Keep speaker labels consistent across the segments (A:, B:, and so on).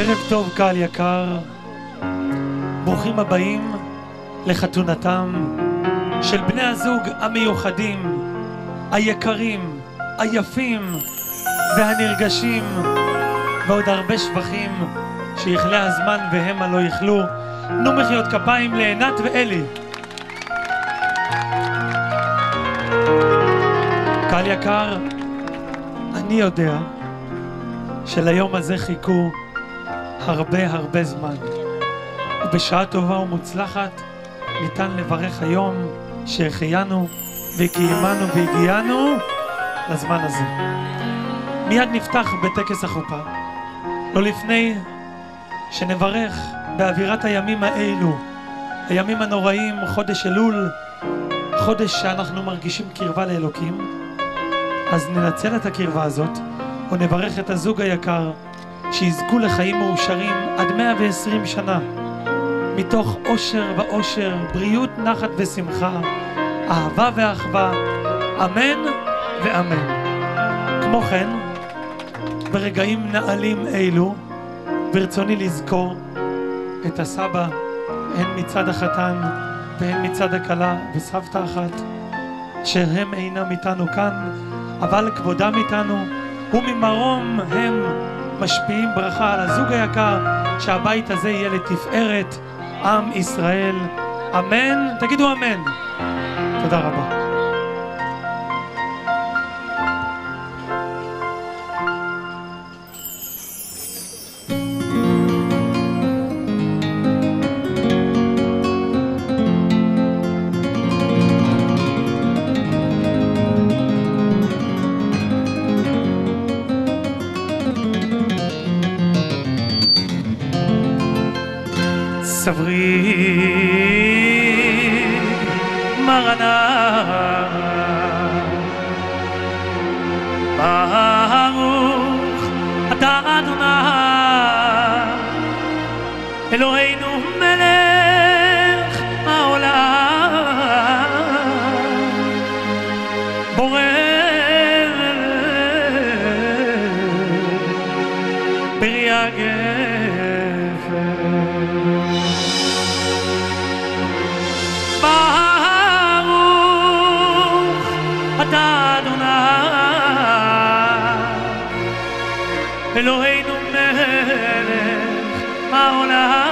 A: ערב טוב קהל יקר, ברוכים הבאים לחתונתם של בני הזוג המיוחדים, היקרים, היפים והנרגשים, ועוד הרבה שבחים שיכלה הזמן והם לא יכלו. תנו מחיאות כפיים לעינת ואלי. קהל יקר, אני יודע שליום הזה חיכו הרבה זמן, ובשעה טובה ומוצלחת ניתן לברך היום שהחיינו וקיימנו והגיענו לזמן הזה. מיד נפתח בטקס החופה, לא לפני שנברך באווירת הימים האלו, הימים הנוראים, חודש אלול, חודש שאנחנו מרגישים קרבה לאלוקים. אז ננצל את הקרבה הזאת ונברך את הזוג היקר שיזכו לחיים מאושרים עד 120 שנה, מתוך אושר ואושר, בריאות, נחת ושמחה, אהבה ואחווה, אמן ואמן. כמו כן, ברגעים נעלים אלו ברצוני לזכור את הסבא, הן מצד החתן והן מצד הכלה וסבתא אחת, שהם אינם איתנו כאן אבל כבודם איתנו, וממרום הם משפיעים ברכה על הזוג היקר, שהבית הזה יהיה לתפארת עם ישראל, אמן. תגידו אמן. תודה רבה. סברי מרנה ברוך אתה אדוני אלוהינו מלך העולם בורא בריאה אתה אדוני אלוהינו מלך העולם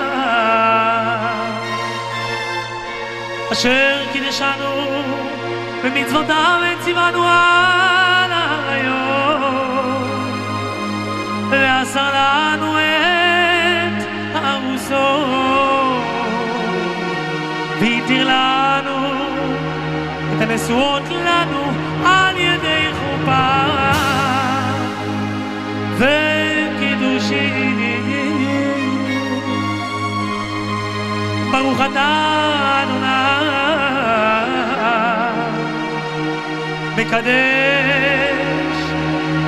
A: אשר קידשנו במצוותיו וציוונו על היום ועשה לנו את הארוסות והתיר לנו את הנשואות לנו על ידי חופה וקידושים. ברוך אתה אדוני מקדש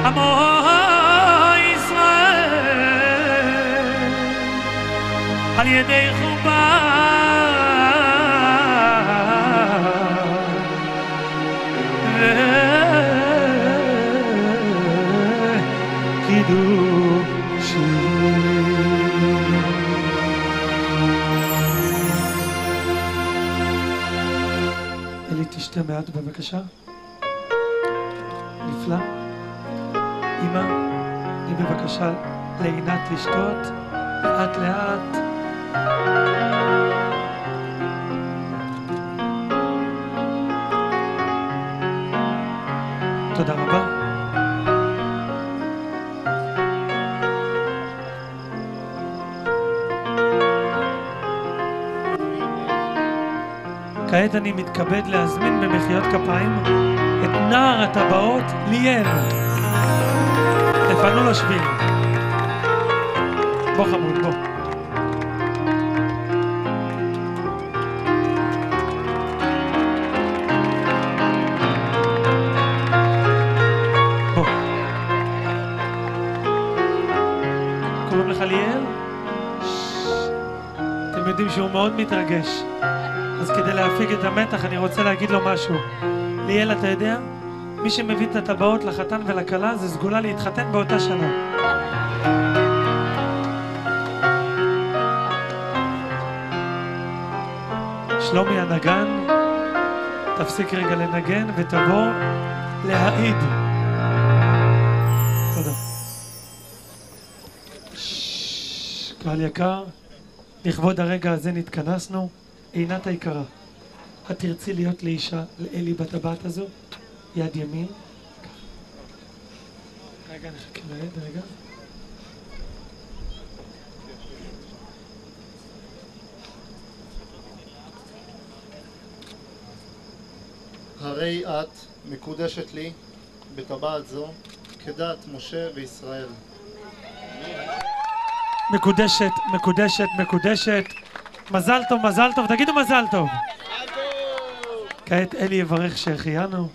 A: עמו ישראל על ידי חופה אלי, תשתה מעט בבקשה. נפלא. אמא, אני בבקשה לעינת לשתות לאט לאט. תודה רבה. כעת אני מתכבד להזמין במחיאות כפיים את נער הטבעות ליאל. תפנו לו שביל. בוא חמוד, בוא. בוא. קוראים לך ליאל? אתם יודעים שהוא מאוד מתרגש. אז כדי להפיג את המתח אני רוצה להגיד לו משהו. ליאל, אתה יודע? מי שמביא את הטבעות לחתן ולכלה זה סגולה להתחתן באותה שנה. שלומי הנגן, תפסיק רגע לנגן ותבוא להעיד. תודה. קהל יקר, לכבוד הרגע הזה נתכנסנו. עינת היקרה, את תרצי להיות לאישה לאלי בטבעת הזו? יד ימין. רגע, נחכה ליד, רגע.
B: הרי את מקודשת לי בטבעת זו כדת משה וישראל.
A: מקודשת, מקודשת, מקודשת. מזל טוב, מזל טוב, תגידו מזל טוב. כעת אלי יברך שהחיינו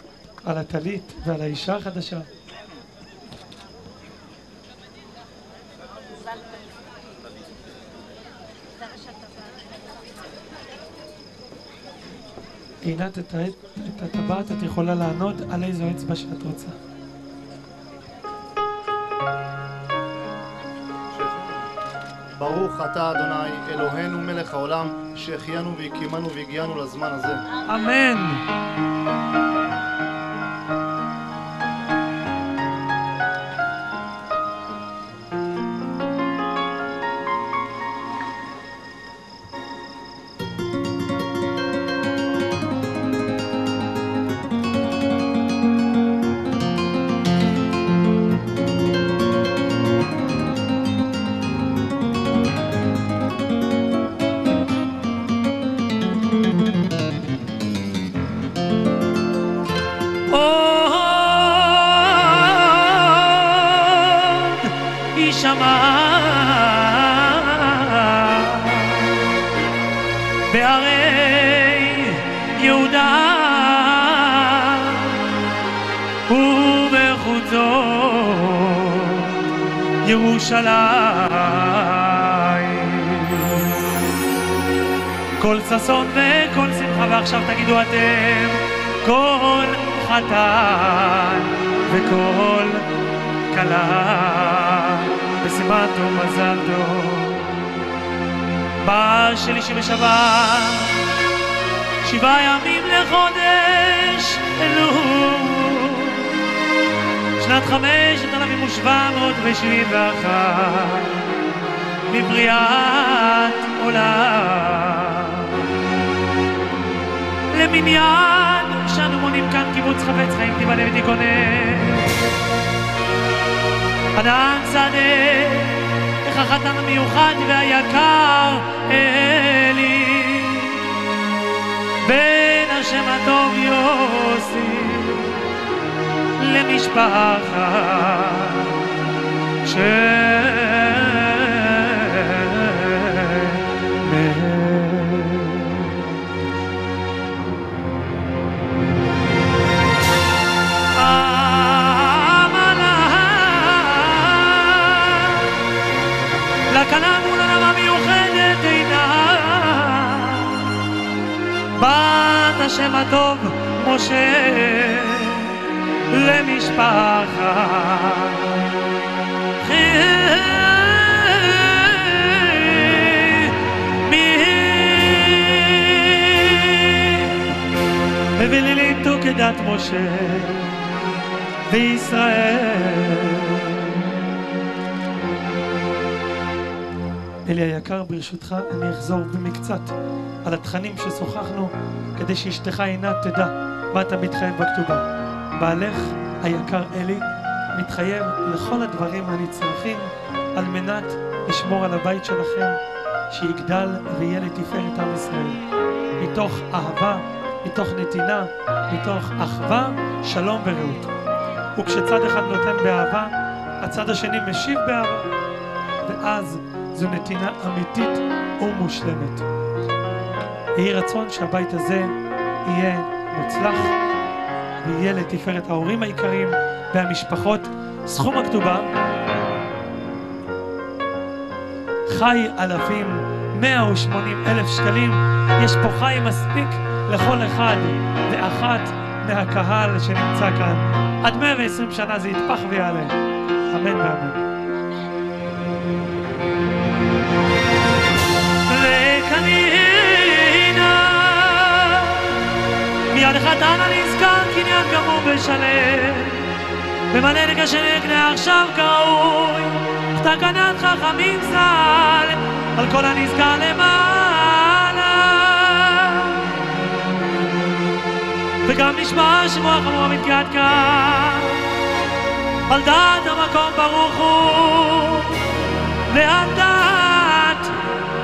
A: על הטלית ועל האישה החדשה. עינת, את הטבעת את יכולה לענוד על איזו אצבע שאת רוצה.
B: ברוך אתה אדוני אלוהינו מלך העולם שהחיינו והקימנו והגיענו לזמן הזה.
A: אמן.
C: בערי יהודה ובחוצות ירושלים כל ששון וכל שמחה. ועכשיו תגידו אתם, כל חתן וכל כלה בסימן טוב מזל טוב. בשלישי בשבת 7 ימים לחודש אלול שנת 5771 מבריאת עולם למניין שאנו מונים כאן קיבוץ חפץ חיים תיבנה ותיכונן ענן שדה איך החתן המיוחד והיקר אלי בן השם הטוב יוסי למשפחה לכלה מול ענמה מיוחדת עינה בת השם הטוב משה למשפחה ובליליתו כדת משה וישראל. אלי היקר, ברשותך אני אחזור במקצת על התכנים ששוחחנו כדי שאשתך עינת תדע מה אתה מתחייב בכתובה. בעלך היקר אלי מתחייב לכל הדברים הנצרכים על מנת לשמור על הבית שלכם שיגדל ויהיה לתפארת עם ישראל מתוך אהבה, מתוך נתינה, מתוך אחווה, שלום ורעות. וכשצד אחד נותן באהבה הצד השני משיב באהבה ואז זו נתינה אמיתית ומושלמת. יהי רצון שהבית הזה יהיה מוצלח ויהיה לתפארת ההורים היקרים והמשפחות. סכום הכתובה חי אלפים 180,000 שקלים. יש פה חי מספיק לכל אחד ואחת מהקהל שנמצא כאן. עד 120 שנה זה יתפח ויעלה. אמן ואמן. וקנינה
A: ביד החתן הנזכר קניין גמור בשלם, במנהג אשר יקנה עכשיו כראוי, תקנת חכמים ז"ל על כל הנזכר למעלה. וגם נשמע שמוע חמור מתגעת כאן על דעת המקום ברוך הוא, ועל דעת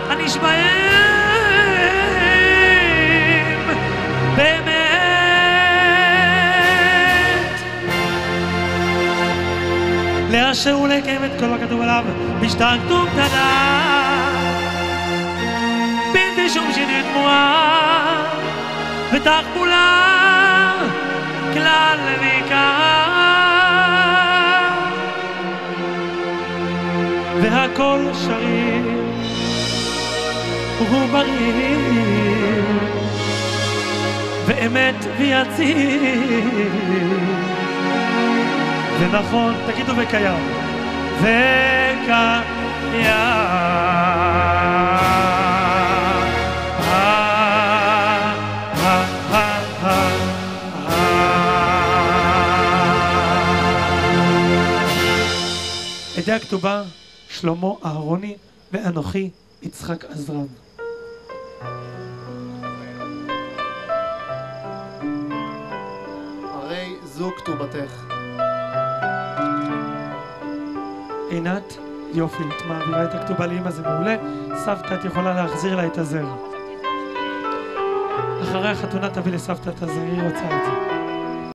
A: הנשבעים באמת. לאשר ולקיים את כל הכתוב עליו בשטר כתוב קטנה, בלתי שום שינוי תמורה ותחבולה כלל ועיקר, והכל שריר והוא בריא ואמת ויציב ונכון, תגידו וקיים, וקיים. עדי הכתובה שלמה אהרוני ואנוכי יצחק עזרן.
B: הרי זו כתובתך.
A: עינת, יופי, את מעבירה את הכתובה לאמא, זה מעולה. סבתא, את יכולה להחזיר לה את הזר. אחרי החתונה תביא לסבתא את הזר, היא רוצה את זה.